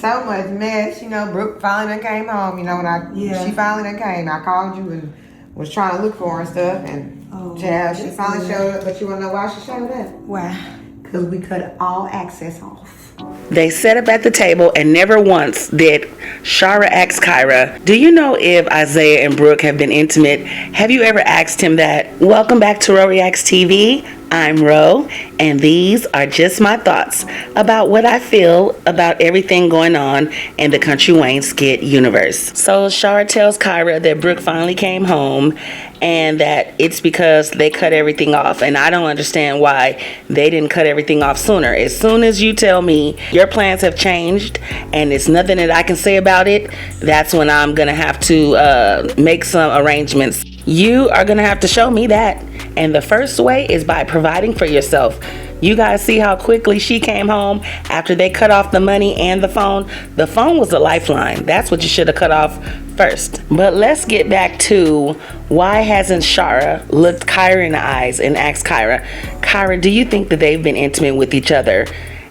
so much mess. Brooke finally done came home. She finally done came. I called you and was trying to look for her and stuff. And she finally showed up. But you want to know why she showed up? Why? Because we cut all access off. They sat up at the table and never once did Shara ask Kyra, do you know if Isaiah and Brooke have been intimate? Have you ever asked him that? Welcome back to Ro Reacts TV. I'm Ro, and these are just my thoughts about what I feel about everything going on in the Country Wayne skit universe. So Shara tells Kyra that Brooke finally came home and that it's because they cut everything off. And I don't understand why they didn't cut everything off sooner. As soon as you tell me your plans have changed and it's nothing that I can say about it, that's when I'm going to have to make some arrangements. You are going to have to show me that. And the first way is by providing for yourself. You guys see how quickly she came home after they cut off the money and the phone? The phone was a lifeline. That's what you should have cut off first. But let's get back to why hasn't Shara looked Kyra in the eyes and asked Kyra, do you think that they've been intimate with each other?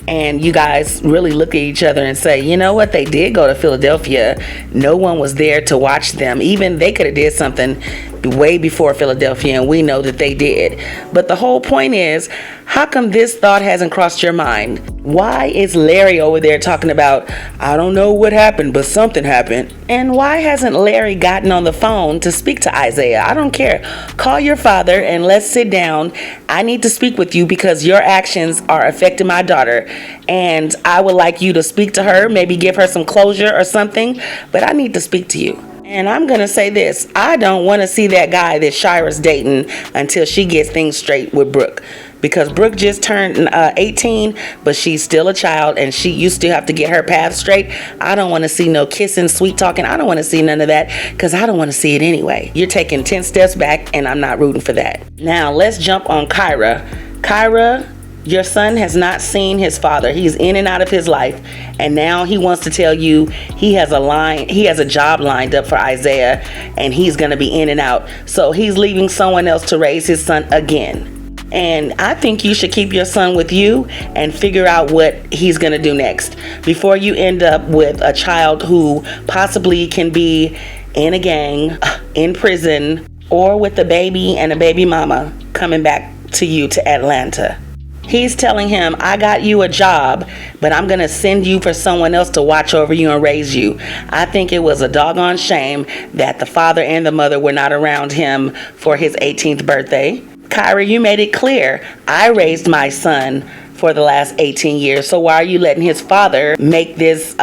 And you guys really look at each other and say, you know what, they did go to Philadelphia. No one was there to watch them. Even they could have did something way before Philadelphia, and we know that they did. But the whole point is, how come this thought hasn't crossed your mind? Why is Larry over there talking about, I don't know what happened, but something happened? And why hasn't Larry gotten on the phone to speak to Isaiah? I don't care. Call your father and let's sit down. I need to speak with you because your actions are affecting my daughter. And I would like you to speak to her, maybe give her some closure or something. But I need to speak to you. And I'm going to say this. I don't want to see that guy that Shira's dating until she gets things straight with Brooke. Because Brooke just turned 18, but she's still a child, and you still have to get her path straight. I don't want to see no kissing, sweet talking. I don't want to see none of that because I don't want to see it anyway. You're taking 10 steps back, and I'm not rooting for that. Now, let's jump on Kyra. Kyra, your son has not seen his father. He's in and out of his life, and now he wants to tell you he has a job lined up for Isaiah, and he's going to be in and out. So he's leaving someone else to raise his son again. And I think you should keep your son with you and figure out what he's going to do next before you end up with a child who possibly can be in a gang, in prison, or with a baby and a baby mama coming back to you to Atlanta. He's telling him, I got you a job, but I'm going to send you for someone else to watch over you and raise you. I think it was a doggone shame that the father and the mother were not around him for his 18th birthday. Kyra, you made it clear. I raised my son for the last 18 years, so why are you letting his father make this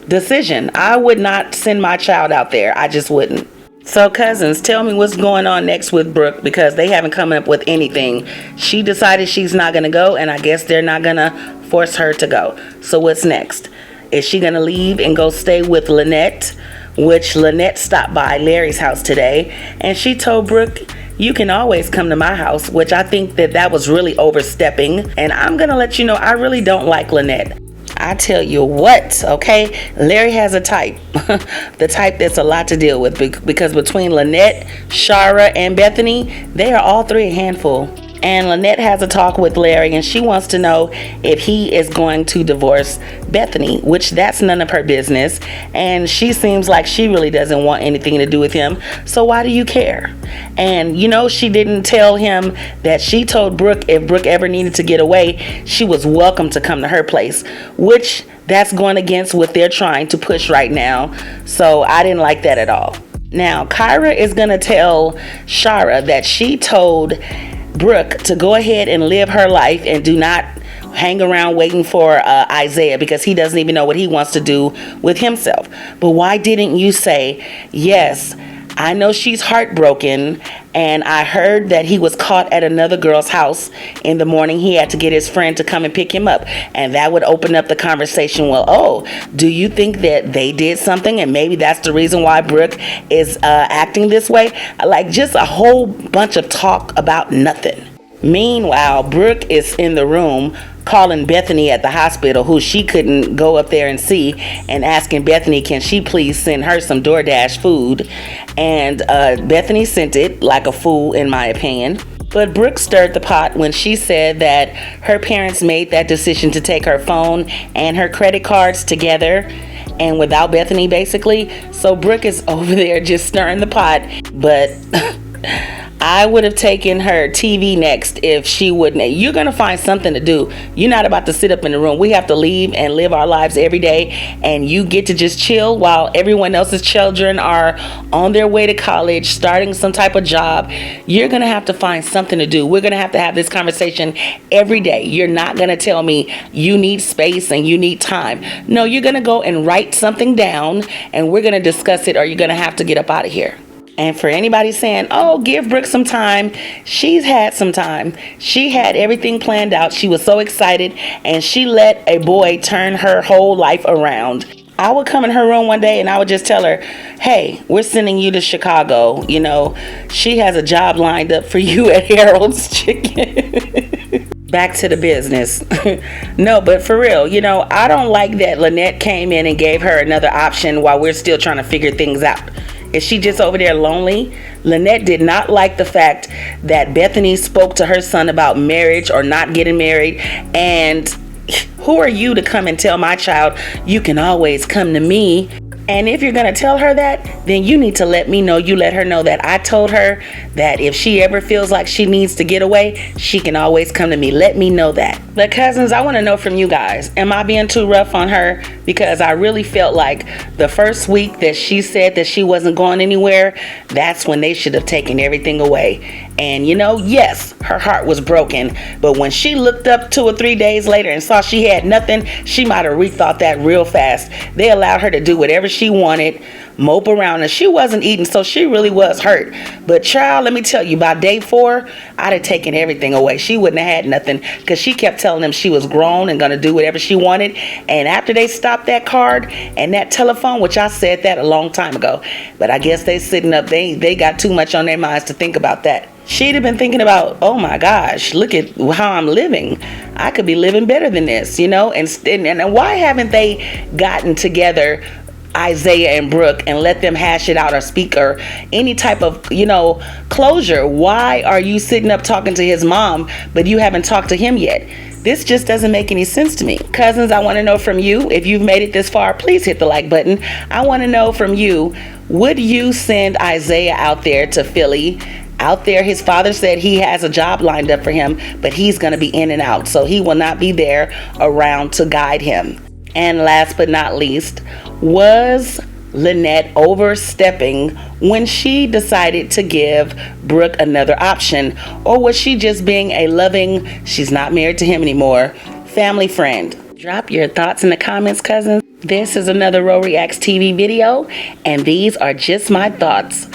decision? I would not send my child out there. I just wouldn't. So cousins, tell me what's going on next with Brooke, because they haven't come up with anything. She decided she's not going to go, and I guess they're not going to force her to go. So what's next? Is she going to leave and go stay with Lynette, which Lynette stopped by Larry's house today, and she told Brooke, you can always come to my house, which I think that was really overstepping. And I'm going to let you know, I really don't like Lynette. I tell you what, okay? Larry has a type. The type that's a lot to deal with, because between Lynette, Shara, and Bethany, they are all three a handful. And Lynette has a talk with Larry, and she wants to know if he is going to divorce Bethany, which that's none of her business. And she seems like she really doesn't want anything to do with him. So why do you care? And she didn't tell him that she told Brooke if Brooke ever needed to get away, she was welcome to come to her place, which that's going against what they're trying to push right now. So I didn't like that at all. Now, Kyra is going to tell Shara that she told Brooke to go ahead and live her life and do not hang around waiting for Isaiah, because he doesn't even know what he wants to do with himself. But why didn't you say, yes, I know she's heartbroken, and I heard that he was caught at another girl's house in the morning. He had to get his friend to come and pick him up, and that would open up the conversation. Well, oh, do you think that they did something, and maybe that's the reason why Brooke is acting this way? Like, just a whole bunch of talk about nothing. Meanwhile, Brooke is in the room calling Bethany at the hospital, who she couldn't go up there and see, and asking Bethany, can she please send her some DoorDash food? And Bethany sent it like a fool, in my opinion. But Brooke stirred the pot when she said that her parents made that decision to take her phone and her credit cards together and without Bethany, basically. So Brooke is over there just stirring the pot. But I would have taken her TV next if she wouldn't. You're going to find something to do. You're not about to sit up in the room. We have to leave and live our lives every day. And you get to just chill while everyone else's children are on their way to college, starting some type of job. You're going to have to find something to do. We're going to have this conversation every day. You're not going to tell me you need space and you need time. No, you're going to go and write something down and we're going to discuss it, or you're going to have to get up out of here. And for anybody saying, oh, give Brooke some time, she's had some time. She had everything planned out. She was so excited, and she let a boy turn her whole life around. I would come in her room one day and I would just tell her, hey, we're sending you to Chicago. You know, she has a job lined up for you at Harold's Chicken. Back to the business. No, but for real, you know, I don't like that Lynette came in and gave her another option while we're still trying to figure things out. Is she just over there lonely? Lynette did not like the fact that Bethany spoke to her son about marriage or not getting married. And who are you to come and tell my child you can always come to me? And if you're going to tell her that, then you need to let me know. You let her know that I told her that if she ever feels like she needs to get away, she can always come to me. Let me know that. But cousins, I want to know from you guys, am I being too rough on her? Because I really felt like the first week that she said that she wasn't going anywhere, that's when they should have taken everything away. And you know, yes, her heart was broken. But when she looked up 2 or 3 days later and saw she had nothing, she might have rethought that real fast. They allowed her to do whatever she wanted, mope around, and she wasn't eating, so she really was hurt. But child, let me tell you, by day 4, I'd have taken everything away. She wouldn't have had nothing, because she kept telling them she was grown and gonna do whatever she wanted. And after they stopped that card and that telephone, which I said that a long time ago, but I guess they sitting up, they got too much on their minds to think about that. She'd have been thinking about, oh my gosh, look at how I'm living. I could be living better than this, you know? And why haven't they gotten together, Isaiah and Brooke, and let them hash it out or speak or any type of, you know, closure? Why are you sitting up talking to his mom, but you haven't talked to him yet? This just doesn't make any sense to me. Cousins, I want to know from you, if you've made it this far, please hit the like button. I want to know from you, would you send Isaiah out there to Philly? Out there, his father said he has a job lined up for him, but he's going to be in and out, so he will not be there around to guide him. And last but not least, was Lynette overstepping when she decided to give Brooke another option? Or was she just being a loving, she's not married to him anymore, family friend? Drop your thoughts in the comments, cousins. This is another Ro Reacts TV video, and these are just my thoughts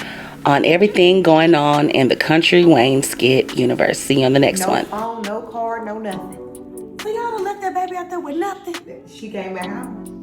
on everything going on in the Country Wayne Skit universe. See you on the next one. No phone, no card, no nothing. So y'all done left that baby out there with nothing? She came back home.